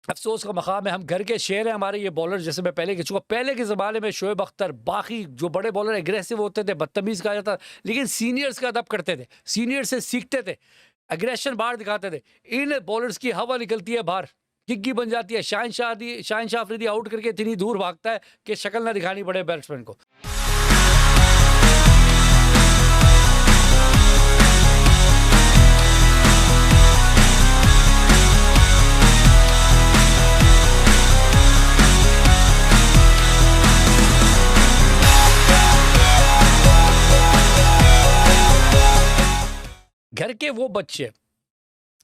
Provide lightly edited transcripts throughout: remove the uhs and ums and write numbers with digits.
अफ़सोस का मकाम है, हम घर के शेर हैं हमारे ये बॉलर। जैसे मैं पहले कह चुका, पहले के ज़माने में शोएब अख्तर, बाकी जो बड़े बॉलर एग्रेसिव होते थे, बदतमीज़ कहा जाता, लेकिन सीनियर्स का अदब करते थे, सीनियर से सीखते थे, एग्रेशन बाहर दिखाते थे। इन बॉलर्स की हवा निकलती है बाहर, किक्की बन जाती है। शाहिन शाह अफरीदी आउट करके इतनी दूर भागता है कि शक्ल ना दिखानी पड़े बैट्समैन को। घर के वो बच्चे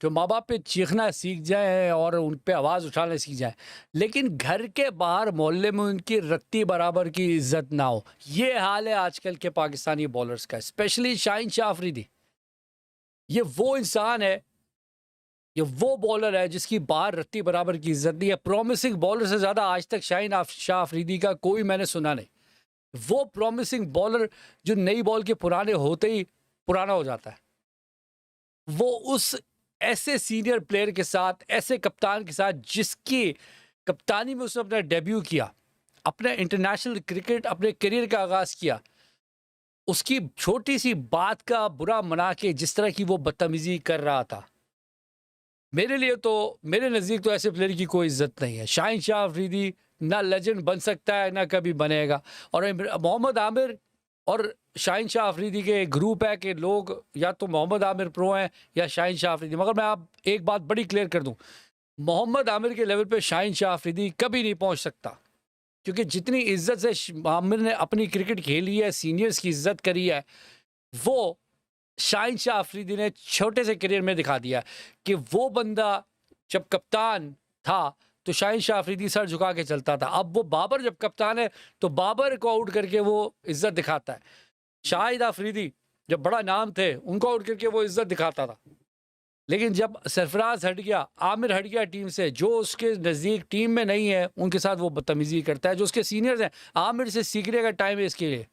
जो माँ बाप पे चीखना सीख जाए और उन पे आवाज़ उठाना सीख जाए, लेकिन घर के बाहर मोहल्ले में उनकी रत्ती बराबर की इज्जत ना हो, ये हाल है आजकल के पाकिस्तानी बॉलर्स का, स्पेशली शाहिन शाह अफरीदी। ये वो इंसान है, ये वो बॉलर है जिसकी बाहर रत्ती बराबर की इज्जत नहीं है। प्रॉमिसिंग बॉलर से ज़्यादा आज तक शाह अफरीदी का कोई मैंने सुना नहीं। वो प्रॉमिसिंग बॉलर जो नई बॉल के पुराने होते ही पुराना हो जाता है, वो उस ऐसे सीनियर प्लेयर के साथ, ऐसे कप्तान के साथ जिसकी कप्तानी में उसने अपना डेब्यू किया, अपने इंटरनेशनल क्रिकेट, अपने करियर का आगाज़ किया, उसकी छोटी सी बात का बुरा मना के जिस तरह की वो बदतमीज़ी कर रहा था, मेरे लिए तो, मेरे नज़दीक तो ऐसे प्लेयर की कोई इज्जत नहीं है। शाहिन शाह अफरीदी ना लेजेंड बन सकता है, ना कभी बनेगा। और मोहम्मद आमिर और शाहिन शाह अफरीदी के ग्रुप है कि लोग या तो मोहम्मद आमिर प्रो हैं या शाहिन शाह अफरीदी। मगर मैं आप एक बात बड़ी क्लियर कर दूं, मोहम्मद आमिर के लेवल पे शाहिन शाह अफरीदी कभी नहीं पहुंच सकता, क्योंकि जितनी इज्जत से आमिर ने अपनी क्रिकेट खेली है, सीनियर्स की इज्जत करी है, वो शाहिन शाह अफरीदी ने छोटे से करियर में दिखा दिया कि वो बंदा जब कप्तान था तो शाहिन शाह अफरीदी सर झुका के चलता था। अब वो बाबर जब कप्तान है तो बाबर को आउट करके वो इज्जत दिखाता है। शाहिद अफरीदी जब बड़ा नाम थे, उनको आउट करके वो इज्जत दिखाता था। लेकिन जब सरफराज हट गया, आमिर हट गया टीम से, जो उसके नज़दीक टीम में नहीं है उनके साथ वो बदतमीजी करता है। जो उसके सीनियर्स हैं, आमिर से सीखने का टाइम है इसके लिए।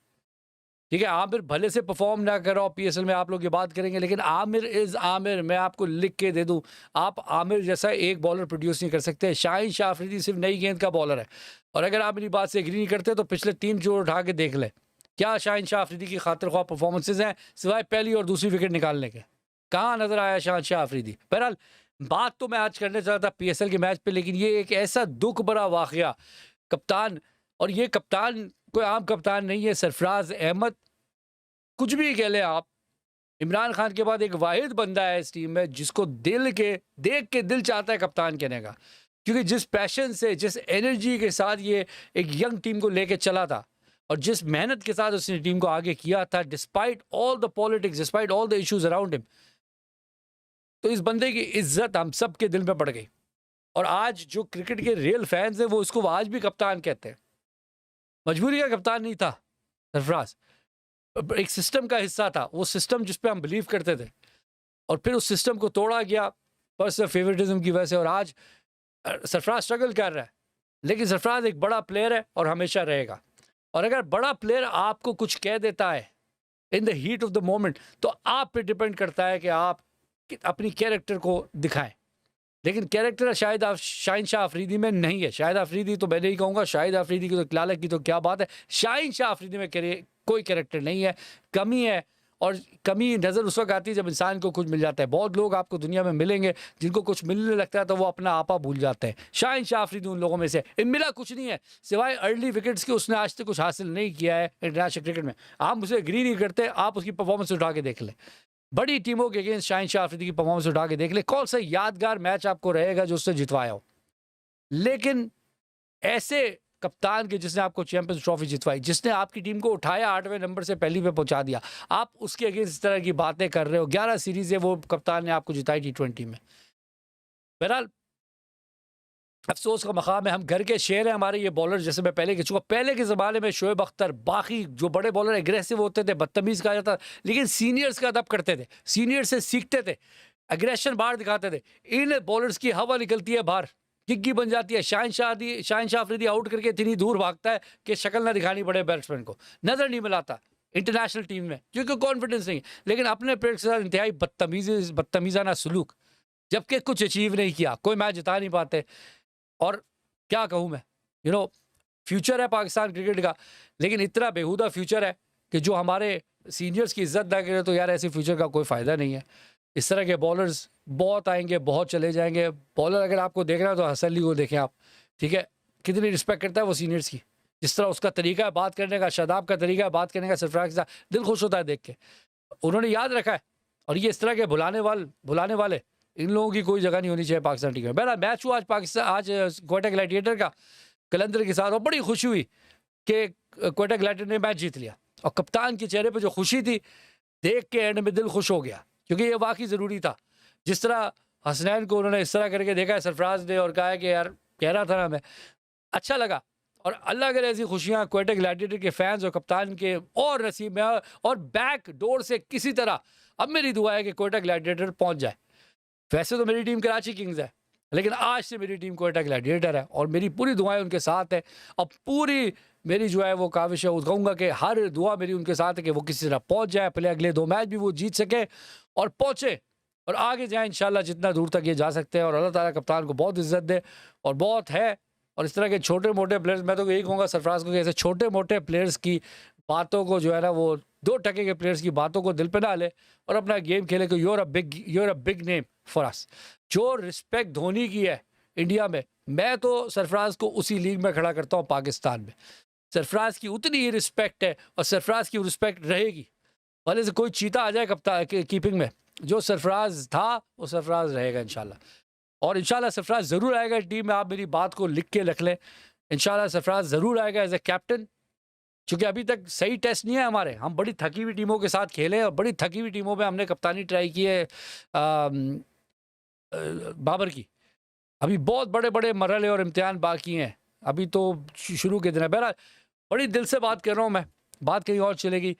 ठीक है, आमिर भले से परफॉर्म ना करो पीएसएल में, आप लोग ये बात करेंगे, लेकिन आमिर इज़ आमिर। मैं आपको लिख के दे दूं, आप आमिर जैसा एक बॉलर प्रोड्यूस नहीं कर सकते। शाहिन शाह अफरीदी सिर्फ नई गेंद का बॉलर है, और अगर आप मेरी बात से एग्री नहीं करते तो पिछले 3 जोड़ उठा के देख ले, क्या शाहिन शाह अफरीदी की खातिर ख्वाह परफॉर्मेंसेज हैं सिवाय पहली और दूसरी विकेट निकालने के? कहाँ नजर आया शाहिन शाह अफरीदी? बहरहाल, बात तो मैं आज करने चाहता था पीएसएल के मैच पे, लेकिन ये एक ऐसा दुख भरा वाकया, कप्तान, और ये कप्तान कोई आम कप्तान नहीं है, सरफराज अहमद, कुछ भी कह लें आप, इमरान खान के बाद एक वाहिद बंदा है इस टीम में जिसको दिल के देख के दिल चाहता है कप्तान कहने का, क्योंकि जिस पैशन से, जिस एनर्जी के साथ ये एक यंग टीम को लेके चला था और जिस मेहनत के साथ उसने टीम को आगे किया था, despite all the politics, despite all the issues around him, तो इस बंदे की इज्जत हम सब के दिल में पड़ गई। और आज जो क्रिकेट के रियल फैंस हैं वो उसको आज भी कप्तान कहते हैं। मजबूरी का कप्तान नहीं था सरफराज, एक सिस्टम का हिस्सा था, वो सिस्टम जिस पे हम बिलीव करते थे, और फिर उस सिस्टम को तोड़ा गया पर्सनल फेवरेटिज्म की वजह से। और आज सरफराज स्ट्रगल कर रहा है, लेकिन सरफराज एक बड़ा प्लेयर है और हमेशा रहेगा। और अगर बड़ा प्लेयर आपको कुछ कह देता है in the heat of the moment, तो आप पे डिपेंड करता है कि आप अपनी कैरेक्टर को दिखाएं। लेकिन कैरेक्टर शाहिन शाह अफरीदी में नहीं है। शाहिद अफरीदी तो मैं नहीं कहूँगा, शाहिद अफरीदी की तो लालच की तो क्या बात है, शाहिन शाह अफरीदी में कोई कैरेक्टर नहीं है, कमी है। और कमी नज़र उस वक्त आती है जब इंसान को कुछ मिल जाता है। बहुत लोग आपको दुनिया में मिलेंगे जिनको कुछ मिलने लगता है तो वो अपना आपा भूल जाते हैं। शाहिन शाह अफरीदी उन लोगों में से, मिला कुछ नहीं है सिवाय अर्ली विकेट्स के, उसने आज तक कुछ हासिल नहीं किया है इंटरनेशनल क्रिकेट में। आप मुझसे एग्री नहीं करते, आप उसकी परफॉर्मेंस उठा के देख लें, बड़ी टीमों के अगेंस्ट शाहिन शाह अफरीदी की परफॉर्मेंस उठा के देख ले, कौन सा यादगार मैच आपको रहेगा जो उससे जितवाया हो। लेकिन ऐसे कप्तान के जिसने आपको चैंपियंस ट्रॉफी जितवाई, जिसने आपकी टीम को उठाया 8वें नंबर से पहली पे पहुंचा दिया, आप उसके अगेंस्ट इस तरह की बातें कर रहे हो। 11 सीरीज है वो कप्तान ने आपको जिताई T20 में। बहरहाल, अफसोस का मकाम है, हम घर के शेर हैं हमारे ये बॉलर। जैसे मैं पहले कह चुका, पहले के ज़माने में शोएब अख्तर, बाकी जो बड़े बॉलर एग्रेसिव होते थे, बदतमीज़ कहा जाता, लेकिन सीनियर्स का अदब करते थे, सीनियर से सीखते थे, एग्रेशन बाहर दिखाते थे। इन बॉलर्स की हवा निकलती है बाहर, किक्की बन जाती है। शाहिन शाह अफरीदी आउट करके इतनी दूर भागता है कि शक्ल ना दिखानी पड़े बैट्समैन को, नज़र नहीं मिलाता इंटरनेशनल टीम में, क्योंकि कॉन्फिडेंस नहीं। लेकिन अपने प्लेयर के साथ इंतहाई बदतमीज़ाना सलूक, जबकि कुछ अचीव नहीं किया, कोई मैच जिता नहीं पाते। और क्या कहूँ मैं, फ्यूचर है पाकिस्तान क्रिकेट का, लेकिन इतना बेहुदा फ्यूचर है कि जो हमारे सीनियर्स की इज्जत ना करे तो यार ऐसे फ्यूचर का कोई फ़ायदा नहीं है। इस तरह के बॉलर्स बहुत आएंगे, बहुत चले जाएंगे। बॉलर अगर आपको देखना है तो हसन अली को देखें आप, ठीक है, कितनी रिस्पेक्ट करता है वो सीनियर्स की, जिस तरह उसका तरीका है बात करने का, शादाब का तरीका है बात करने का, सरफराज के साथ दिल खुश होता है देख के। उन्होंने याद रखा है, और ये इस तरह के भुलाने वाले इन लोगों की कोई जगह नहीं होनी चाहिए पाकिस्तान टीम में। बहरहाल मैच हुआ आज क्वेटा ग्लैडिएटर का कलंदर के साथ, और बड़ी खुशी हुई कि क्वेटा ग्लैडिएटर ने मैच जीत लिया, और कप्तान के चेहरे पर जो खुशी थी देख के एंड में दिल खुश हो गया, क्योंकि ये वाकई ज़रूरी था। जिस तरह हसनैन को उन्होंने इस तरह करके देखा है सरफराज ने, और कहा है कि यार कह रहा था ना मैं, अच्छा लगा। और अल्लाह करे ऐसी खुशियाँ क्वेटा ग्लैडिएटर के फैंस और कप्तान के और नसीब में, और बैक डोर से किसी तरह अब मेरी दुआ है कि क्वेटा ग्लैडिएटर पहुंच जाए। वैसे तो मेरी टीम कराची किंग्स है, लेकिन आज से मेरी टीम क्वेटा ग्लैडिएटर है, और मेरी पूरी दुआएं उनके साथ है। अब पूरी मेरी जो है वो काविश है, कहूँगा कि हर दुआ मेरी उनके साथ है कि वो किसी तरह पहुंच जाए, पहले अगले 2 मैच भी वो जीत सके और पहुंचे और आगे जाए इंशाल्लाह जितना दूर तक ये जा सकते हैं। और अल्लाह ताला कप्तान को बहुत इज्जत दे, और बहुत है। और इस तरह के छोटे मोटे प्लेयर्स, मैं तो यही कहूँगा सरफराज को कि ऐसे छोटे मोटे प्लेयर्स की बातों को जो है ना, वो 2 टके के प्लेयर्स की बातों को दिल पे ना ले और अपना गेम खेले कि you're a big name for us. जो रिस्पेक्ट धोनी की है इंडिया में, मैं तो सरफराज को उसी लीग में खड़ा करता हूँ पाकिस्तान में। सरफराज की उतनी ही रिस्पेक्ट है, और सरफराज की रिस्पेक्ट रहेगी, भले से कोई चीता आ जाए कप्तान कीपिंग में। जो सरफराज था वो सरफराज रहेगा इंशाल्लाह, और इंशाल्लाह सरफराज ज़रूर आएगा टीम में। आप मेरी बात को लिख के रख लें, इंशाल्लाह सरफराज ज़रूर आएगा एज ए कैप्टन, क्योंकि अभी तक सही टेस्ट नहीं है हमारे। हम बड़ी थकी हुई टीमों के साथ खेले, और बड़ी थकी हुई टीमों में हमने कप्तानी ट्राई की है बाबर की। अभी बहुत बड़े बड़े मरहले और इम्तिहान बाकी हैं, अभी तो शुरू के दिन है। बहरहाल बड़ी दिल से बात कर रहा हूँ मैं, बात कहीं और चलेगी।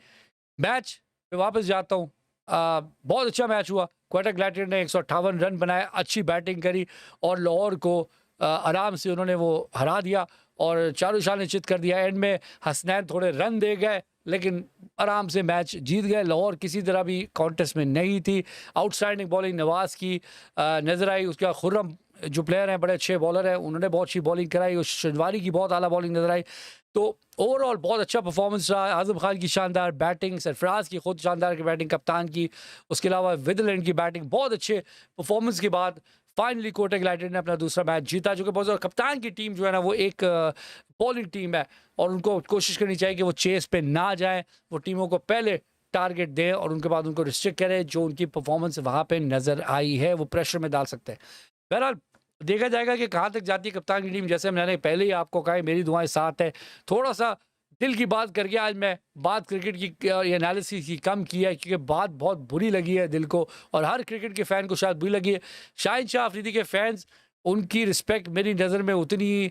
मैच पे वापस जाता हूँ। बहुत अच्छा मैच हुआ। क्वेटा ग्लैडिएटर ने 158 रन बनाए, अच्छी बैटिंग करी, और लाहौर को आराम से उन्होंने वो हरा दिया और चारों शान निश्चित कर दिया। एंड में हसनैन थोड़े रन दे गए, लेकिन आराम से मैच जीत गए। लाहौर किसी तरह भी कॉन्टेस्ट में नहीं थी। आउटस्टैंडिंग बॉलिंग नवाज की नज़र आई, उसके बाद खुर्रम जो प्लेयर हैं, बड़े अच्छे बॉलर हैं, उन्होंने बहुत अच्छी बॉलिंग कराई। उस शनवारी की बहुत आला बॉलिंग नजर आई। तो ओवरऑल बहुत अच्छा परफॉर्मेंस रहा। आज़म खान की शानदार बैटिंग, सरफराज की खुद शानदार की बैटिंग, कप्तान की, उसके अलावा विदलैंड की बैटिंग, बहुत अच्छे परफॉर्मेंस के बाद फाइनली क्वेटा ग्लैडिएटर ने अपना दूसरा मैच जीता, जो कि बहुत। कप्तान की टीम जो है ना वो एक बॉलिंग टीम है, और उनको कोशिश करनी चाहिए कि वो चेस पे ना जाए, वो टीमों को पहले टारगेट दें और उनके बाद उनको रिस्ट्रिक्ट करें। जो उनकी परफॉर्मेंस वहाँ पे नज़र आई है वो प्रेशर में डाल सकते हैं। बहरहाल देखा जाएगा कि कहाँ तक जाती है कप्तान की टीम। जैसे मैंने पहले ही आपको कहा, मेरी दुआएं साथ है। थोड़ा सा दिल की बात करके आज मैं बात क्रिकेट की एनालिसिस की कम की है, क्योंकि बात बहुत बुरी लगी है दिल को, और हर क्रिकेट के फ़ैन को शायद बुरी लगी है। शाहिन शाह अफरीदी के फैंस, उनकी रिस्पेक्ट मेरी नज़र में उतनी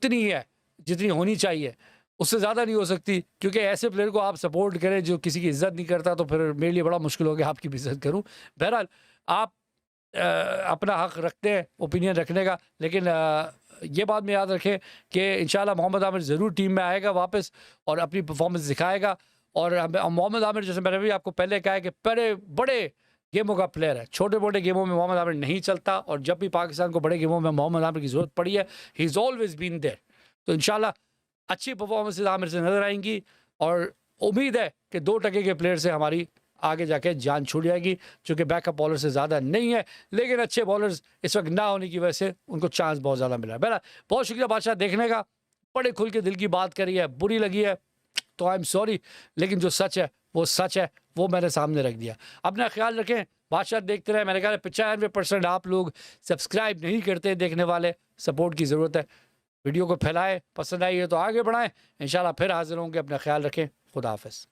ही है जितनी होनी चाहिए, उससे ज़्यादा नहीं हो सकती। क्योंकि ऐसे प्लेयर को आप सपोर्ट करें जो किसी की इज़्ज़त नहीं करता, तो फिर मेरे लिए बड़ा मुश्किल हो गया आपकी भी इज़्ज़त करूँ। बहरहाल आप अपना हक़ रखते हैं ओपिनियन रखने का, लेकिन ये बात में याद रखें कि इंशाल्लाह मोहम्मद आमिर ज़रूर टीम में आएगा वापस और अपनी परफॉर्मेंस दिखाएगा। और मोहम्मद आमिर, जैसे मैंने भी आपको पहले कहा है, कि बड़े गेमों का प्लेयर है। छोटे मोटे गेमों में मोहम्मद आमिर नहीं चलता, और जब भी पाकिस्तान को बड़े गेमों में मोहम्मद आमिर की ज़रूरत पड़ी है, he is always been there. तो इंशाल्लाह अच्छी परफॉर्मेंसेज आमिर से नज़र आएंगी, और उम्मीद है कि 2 टके के प्लेयर से हमारी आगे जाके जान छूट जाएगी, क्योंकि बैकअप बॉलर से ज़्यादा नहीं है, लेकिन अच्छे बॉलर्स इस वक्त ना होने की वजह से उनको चांस बहुत ज़्यादा मिला है। बहरहाल बहुत शुक्रिया बादशाह देखने का, बड़े खुल के दिल की बात करी है। बुरी लगी है तो आई एम सॉरी, लेकिन जो सच है वो सच है, वो मैंने सामने रख दिया। अपना ख्याल रखें, बादशाह देखते रहे। मैंने कहा 95% आप लोग सब्सक्राइब नहीं करते, देखने वाले, सपोर्ट की ज़रूरत है। वीडियो को फैलाएँ, पसंद आई है तो आगे बढ़ाएँ। इंशाल्लाह फिर हाजिर होंगे। अपना ख्याल रखें, खुदा हाफ़िज़।